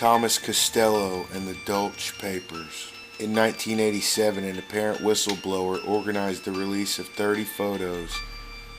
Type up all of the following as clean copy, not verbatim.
Thomas Castello and the Dulce Papers. In 1987, an apparent whistleblower organized the release of 30 photos,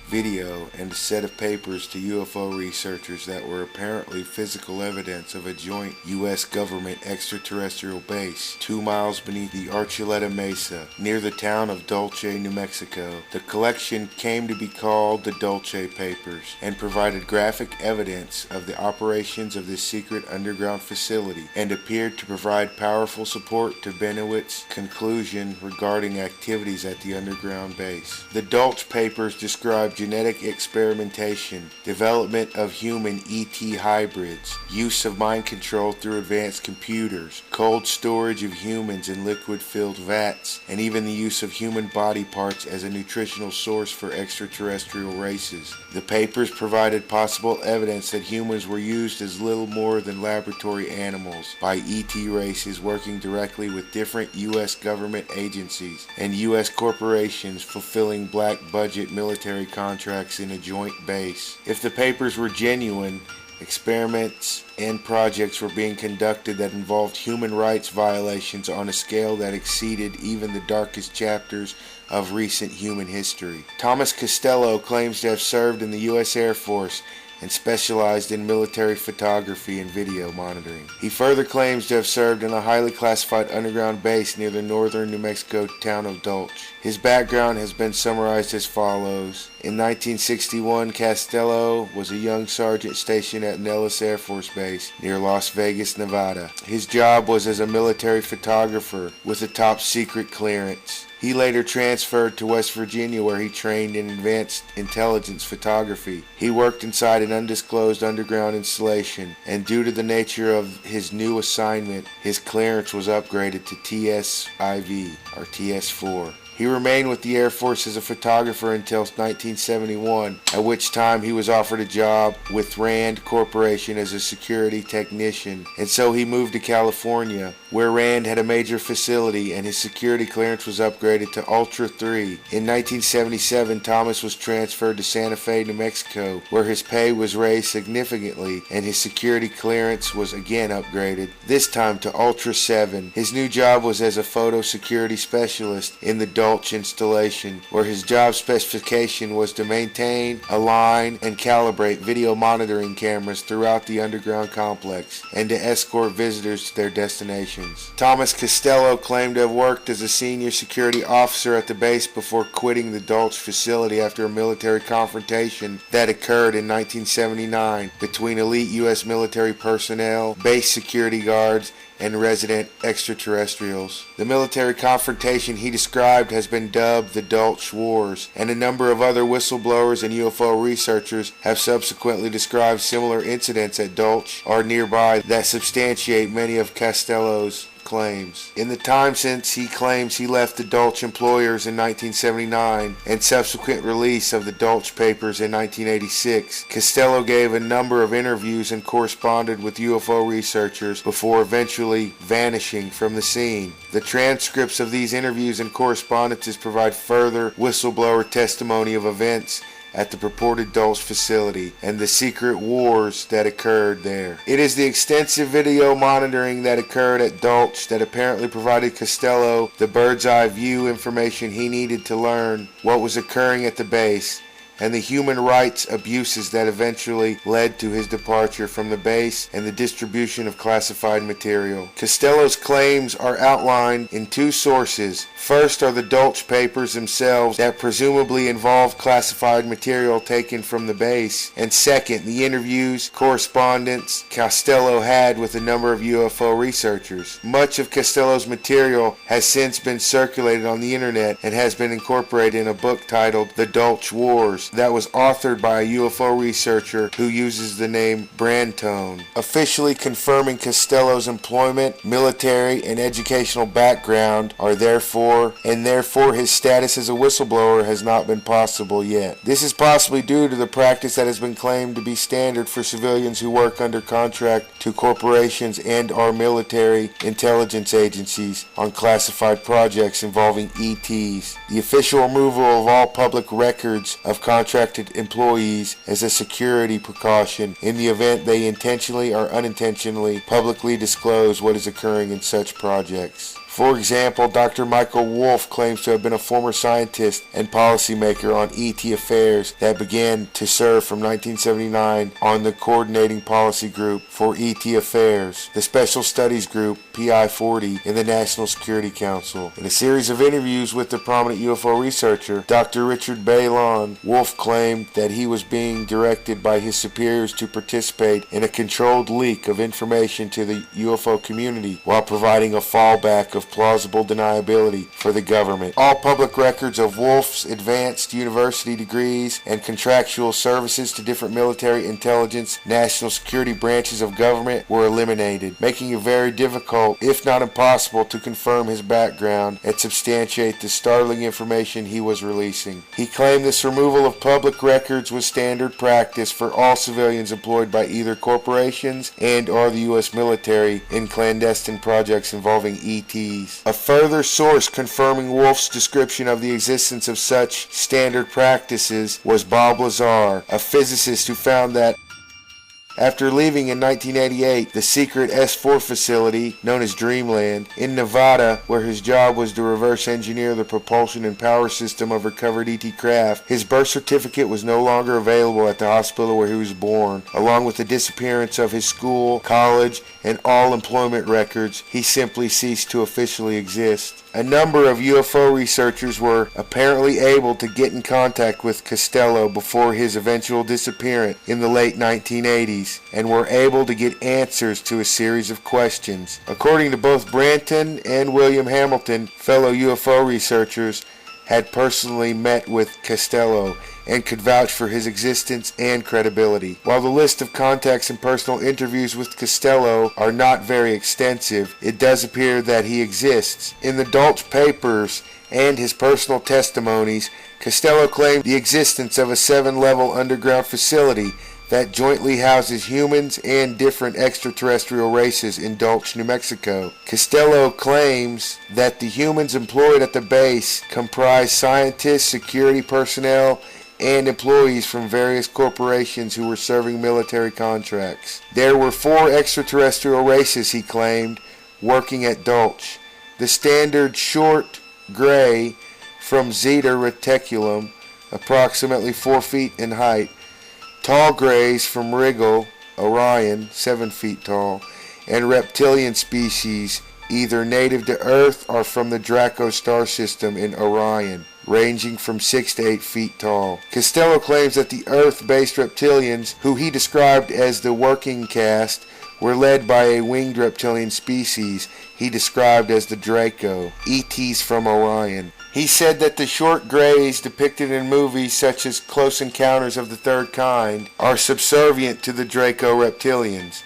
video, and a set of papers to UFO researchers that were apparently physical evidence of a joint U.S. government extraterrestrial base 2 miles beneath the Archuleta Mesa, near the town of Dulce, New Mexico. The collection came to be called the Dulce Papers and provided graphic evidence of the operations of this secret underground facility and appeared to provide powerful support to Benoit's conclusion regarding activities at the underground base. The Dulce Papers described genetic experimentation, development of human ET hybrids, use of mind control through advanced computers, cold storage of humans in liquid-filled vats, and even the use of human body parts as a nutritional source for extraterrestrial races. The papers provided possible evidence that humans were used as little more than laboratory animals by ET races working directly with different U.S. government agencies and U.S. corporations fulfilling black budget military contracts in a joint base. If the papers were genuine, experiments and projects were being conducted that involved human rights violations on a scale that exceeded even the darkest chapters of recent human history. Thomas Castello claims to have served in the U.S. Air Force and specialized in military photography and video monitoring. He further claims to have served in a highly classified underground base near the northern New Mexico town of Dulce. His background has been summarized as follows. In 1961, Castello was a young sergeant stationed at Nellis Air Force Base near Las Vegas, Nevada. His job was as a military photographer with a top secret clearance. He later transferred to West Virginia where he trained in advanced intelligence photography. He worked inside an undisclosed underground installation, and due to the nature of his new assignment, his clearance was upgraded to TSIV, or TS4. He remained with the Air Force as a photographer until 1971, at which time he was offered a job with Rand Corporation as a security technician, and so he moved to California, where Rand had a major facility, and his security clearance was upgraded to Ultra 3. In 1977, Thomas was transferred to Santa Fe, New Mexico, where his pay was raised significantly, and his security clearance was again upgraded, this time to Ultra 7. His new job was as a photo security specialist in the Dulce installation, where his job specification was to maintain, align, and calibrate video monitoring cameras throughout the underground complex and to escort visitors to their destinations. Thomas Castello claimed to have worked as a senior security officer at the base before quitting the Dulce facility after a military confrontation that occurred in 1979 between elite U.S. military personnel, base security guards, and resident extraterrestrials. The military confrontation he described has been dubbed the Dulce Wars, and a number of other whistleblowers and UFO researchers have subsequently described similar incidents at Dulce or nearby that substantiate many of Castello's claims. In the time since he claims he left the Dulce employers in 1979 and subsequent release of the Dulce Papers in 1986, Castello gave a number of interviews and corresponded with UFO researchers before eventually vanishing from the scene. The transcripts of these interviews and correspondences provide further whistleblower testimony of events at the purported Dulce facility and the secret wars that occurred there. It is the extensive video monitoring that occurred at Dulce that apparently provided Castello the bird's eye view information he needed to learn what was occurring at the base, and the human rights abuses that eventually led to his departure from the base and the distribution of classified material. Castello's claims are outlined in two sources. First are the Dulce Papers themselves that presumably involve classified material taken from the base, and second, the interviews, correspondence Castello had with a number of UFO researchers. Much of Castello's material has since been circulated on the internet and has been incorporated in a book titled The Dulce Wars that was authored by a UFO researcher who uses the name Brantone. Officially confirming Castello's employment, military, and educational background are therefore his status as a whistleblower has not been possible yet. This is possibly due to the practice that has been claimed to be standard for civilians who work under contract to corporations and or military intelligence agencies on classified projects involving ETs. The official removal of all public records of contracted employees as a security precaution in the event they intentionally or unintentionally publicly disclose what is occurring in such projects. For example, Dr. Michael Wolff claims to have been a former scientist and policymaker on ET affairs that began to serve from 1979 on the Coordinating Policy Group for ET Affairs, the Special Studies Group, PI-40, in the National Security Council. In a series of interviews with the prominent UFO researcher, Dr. Richard Bailon, Wolff claimed that he was being directed by his superiors to participate in a controlled leak of information to the UFO community while providing a fallback of plausible deniability for the government. All public records of Wolff's advanced university degrees and contractual services to different military, intelligence, national security branches of government were eliminated, making it very difficult, if not impossible, to confirm his background and substantiate the startling information he was releasing. He claimed this removal of public records was standard practice for all civilians employed by either corporations and or the U.S. military in clandestine projects involving ETs. A further source confirming Wolff's description of the existence of such standard practices was Bob Lazar, a physicist who found that after leaving in 1988 the secret S4 facility known as Dreamland in Nevada, where his job was to reverse engineer the propulsion and power system of recovered ET craft, his birth certificate was no longer available at the hospital where he was born. Along with the disappearance of his school, college, and all employment records, he simply ceased to officially exist. A number of UFO researchers were apparently able to get in contact with Castello before his eventual disappearance in the late 1980s and were able to get answers to a series of questions. According to both Branton and William Hamilton, fellow UFO researchers had personally met with Castello and could vouch for his existence and credibility. While the list of contacts and personal interviews with Castello are not very extensive, it does appear that he exists. In the Dulce papers and his personal testimonies, Castello claimed the existence of a 7-level underground facility that jointly houses humans and different extraterrestrial races in Dulce, New Mexico. Castello claims that the humans employed at the base comprise scientists, security personnel, and employees from various corporations who were serving military contracts. There were 4 extraterrestrial races, he claimed, working at Dulce. The standard short gray from Zeta Reticulum, approximately 4 feet in height, tall grays from Rigel, Orion, 7 feet tall, and reptilian species, either native to Earth or from the Draco star system in Orion, ranging from 6 to 8 feet tall. Castello claims that the Earth-based reptilians, who he described as the working caste, were led by a winged reptilian species he described as the Draco, ETs from Orion. He said that the short grays depicted in movies such as Close Encounters of the Third Kind are subservient to the Draco reptilians.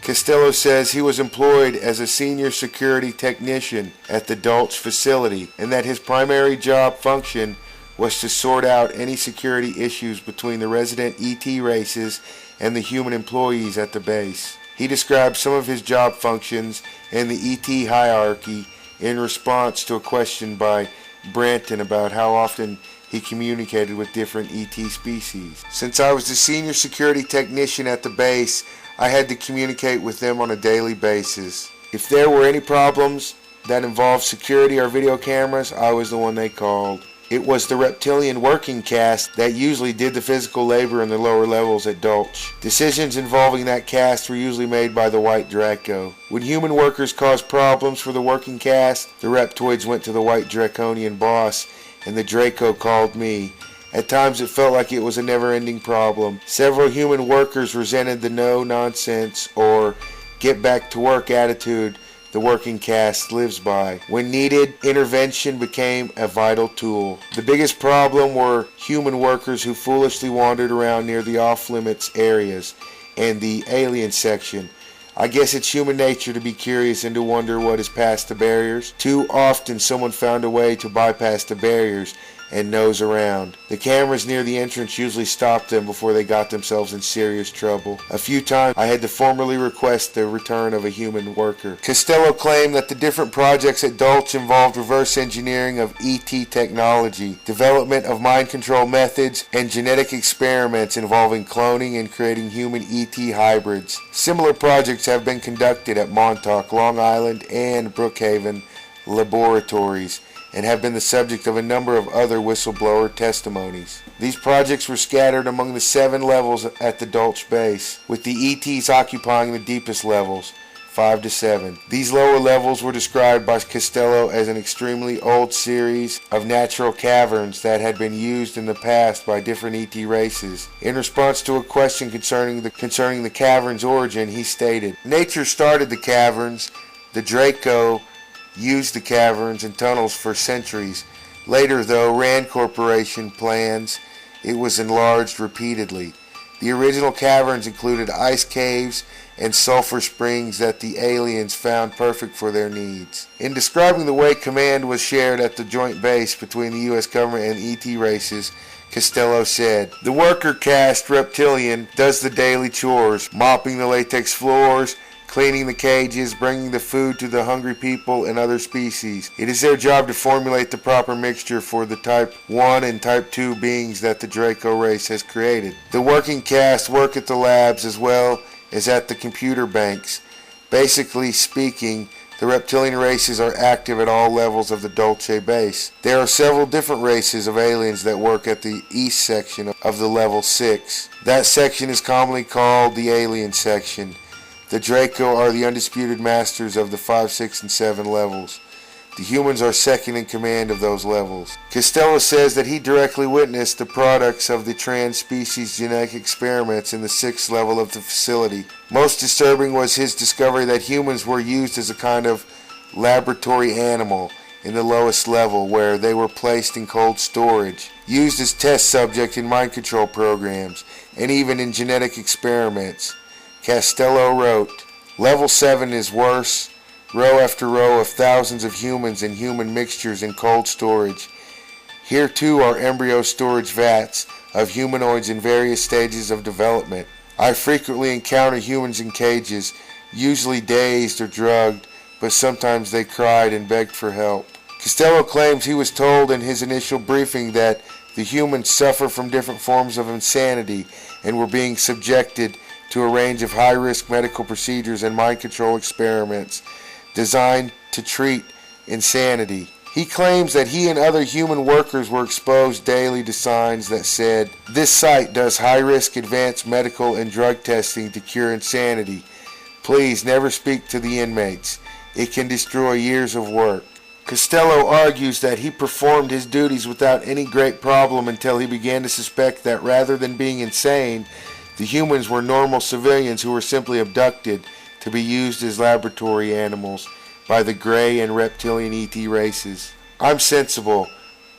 Castello says he was employed as a senior security technician at the Dulce facility and that his primary job function was to sort out any security issues between the resident ET races and the human employees at the base. He described some of his job functions and the ET hierarchy in response to a question by Branton about how often he communicated with different ET species. Since I was the senior security technician at the base, I had to communicate with them on a daily basis. If there were any problems that involved security or video cameras, I was the one they called. It was the reptilian working caste that usually did the physical labor in the lower levels at Dulce. Decisions involving that caste were usually made by the White Draco. When human workers caused problems for the working caste, the reptoids went to the White Draconian boss, and the Draco called me. At times it felt like it was a never-ending problem. Several human workers resented the no-nonsense or get-back-to-work attitude the working caste lives by. When needed, intervention became a vital tool. The biggest problem were human workers who foolishly wandered around near the off-limits areas and the alien section. I guess it's human nature to be curious and to wonder what is past the barriers. Too often someone found a way to bypass the barriers and nose around. The cameras near the entrance usually stopped them before they got themselves in serious trouble. A few times I had to formally request the return of a human worker. Castello claimed that the different projects at Dulce involved reverse engineering of ET technology, development of mind control methods, and genetic experiments involving cloning and creating human ET hybrids. Similar projects have been conducted at Montauk, Long Island, and Brookhaven laboratories, and have been the subject of a number of other whistleblower testimonies. These projects were scattered among the 7 levels at the Dulce base, with the ETs occupying the deepest levels, 5 to 7. These lower levels were described by Castello as an extremely old series of natural caverns that had been used in the past by different ET races. In response to a question concerning the cavern's origin, he stated, "Nature started the caverns. The Draco used the caverns and tunnels for centuries. Later, though, Rand Corporation plans, it was enlarged repeatedly. The original caverns included ice caves and sulfur springs that the aliens found perfect for their needs." In describing the way command was shared at the joint base between the U.S. government and ET races, Castello said, "The worker caste reptilian does the daily chores, mopping the latex floors, cleaning the cages, bringing the food to the hungry people and other species. It is their job to formulate the proper mixture for the Type 1 and Type 2 beings that the Draco race has created. The working caste work at the labs as well as at the computer banks. Basically speaking, the reptilian races are active at all levels of the Dulce base. There are several different races of aliens that work at the east section of the level 6. That section is commonly called the alien section. The Draco are the undisputed masters of the 5, 6, and 7 levels. The humans are second in command of those levels." Castello says that he directly witnessed the products of the trans-species genetic experiments in the 6th level of the facility. Most disturbing was his discovery that humans were used as a kind of laboratory animal in the lowest level, where they were placed in cold storage, used as test subjects in mind control programs, and even in genetic experiments. Castello wrote, "Level 7 is worse, row after row of thousands of humans and human mixtures in cold storage. Here too are embryo storage vats of humanoids in various stages of development. I frequently encounter humans in cages, usually dazed or drugged, but sometimes they cried and begged for help." Castello claims he was told in his initial briefing that the humans suffer from different forms of insanity and were being subjected to a range of high-risk medical procedures and mind control experiments designed to treat insanity. He claims that he and other human workers were exposed daily to signs that said, "This site does high-risk advanced medical and drug testing to cure insanity. Please never speak to the inmates. It can destroy years of work." Castello argues that he performed his duties without any great problem until he began to suspect that rather than being insane, the humans were normal civilians who were simply abducted to be used as laboratory animals by the gray and reptilian ET races. "I'm sensible.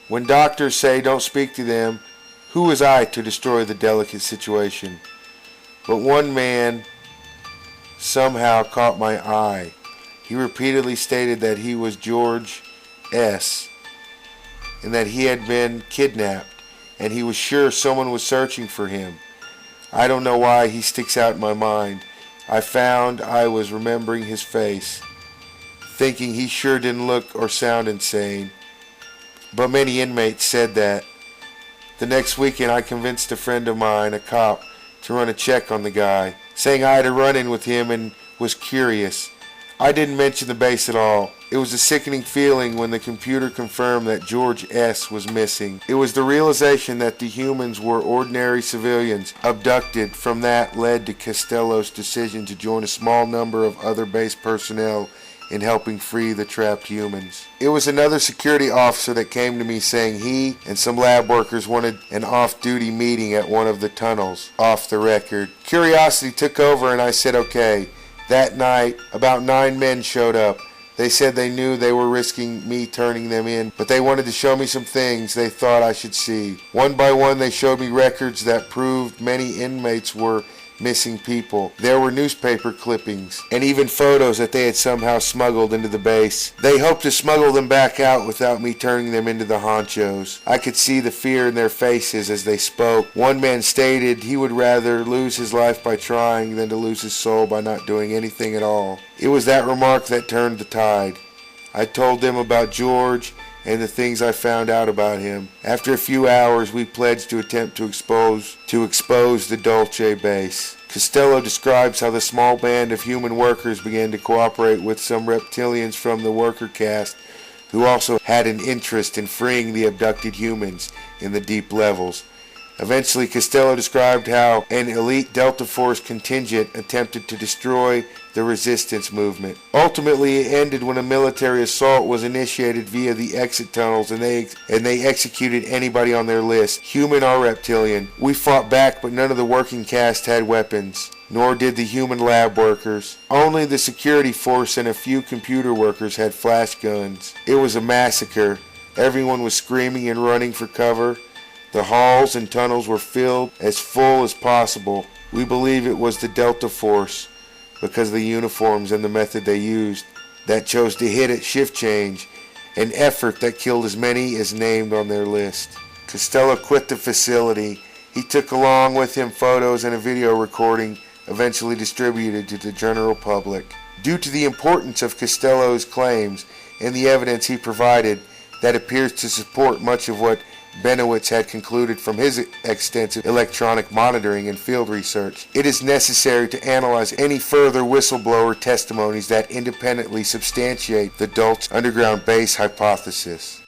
When doctors say don't speak to them, who was I to destroy the delicate situation? But one man somehow caught my eye. He repeatedly stated that he was George S. and that he had been kidnapped, and he was sure someone was searching for him. I don't know why he sticks out in my mind. I found I was remembering his face, thinking he sure didn't look or sound insane. But many inmates said that. The next weekend I convinced a friend of mine, a cop, to run a check on the guy, saying I had a run-in with him and was curious. I didn't mention the base at all. It was a sickening feeling when the computer confirmed that George S. was missing. It was the realization that the humans were ordinary civilians abducted. From that led to Castello's decision to join a small number of other base personnel in helping free the trapped humans. It was another security officer that came to me saying he and some lab workers wanted an off-duty meeting at one of the tunnels, off the record. Curiosity took over and I said okay. That night, about 9 men showed up. They said they knew they were risking me turning them in, but they wanted to show me some things they thought I should see. One by one they showed me records that proved many inmates were missing people. There were newspaper clippings and even photos that they had somehow smuggled into the base. They hoped to smuggle them back out without me turning them into the honchos. I could see the fear in their faces as they spoke. One man stated he would rather lose his life by trying than to lose his soul by not doing anything at all. It was that remark that turned the tide. I told them about George and the things I found out about him. After a few hours, we pledged to attempt to expose the Dulce base. Castello describes how the small band of human workers began to cooperate with some reptilians from the worker caste who also had an interest in freeing the abducted humans in the deep levels. Eventually, Castello described how an elite Delta Force contingent attempted to destroy the resistance movement. Ultimately, it ended when a military assault was initiated via the exit tunnels, and they executed anybody on their list, human or reptilian. We fought back, but none of the working caste had weapons, nor did the human lab workers. Only the security force and a few computer workers had flash guns. It was a massacre. Everyone was screaming and running for cover. The halls and tunnels were filled as full as possible. We believe it was the Delta Force, because of the uniforms and the method they used, that chose to hit at shift change, an effort that killed as many as named on their list. Castello quit the facility. He took along with him photos and a video recording, eventually distributed to the general public. Due to the importance of Castello's claims and the evidence he provided that appears to support much of what Benowitz had concluded from his extensive electronic monitoring and field research, it is necessary to analyze any further whistleblower testimonies that independently substantiate the Dulce underground base hypothesis.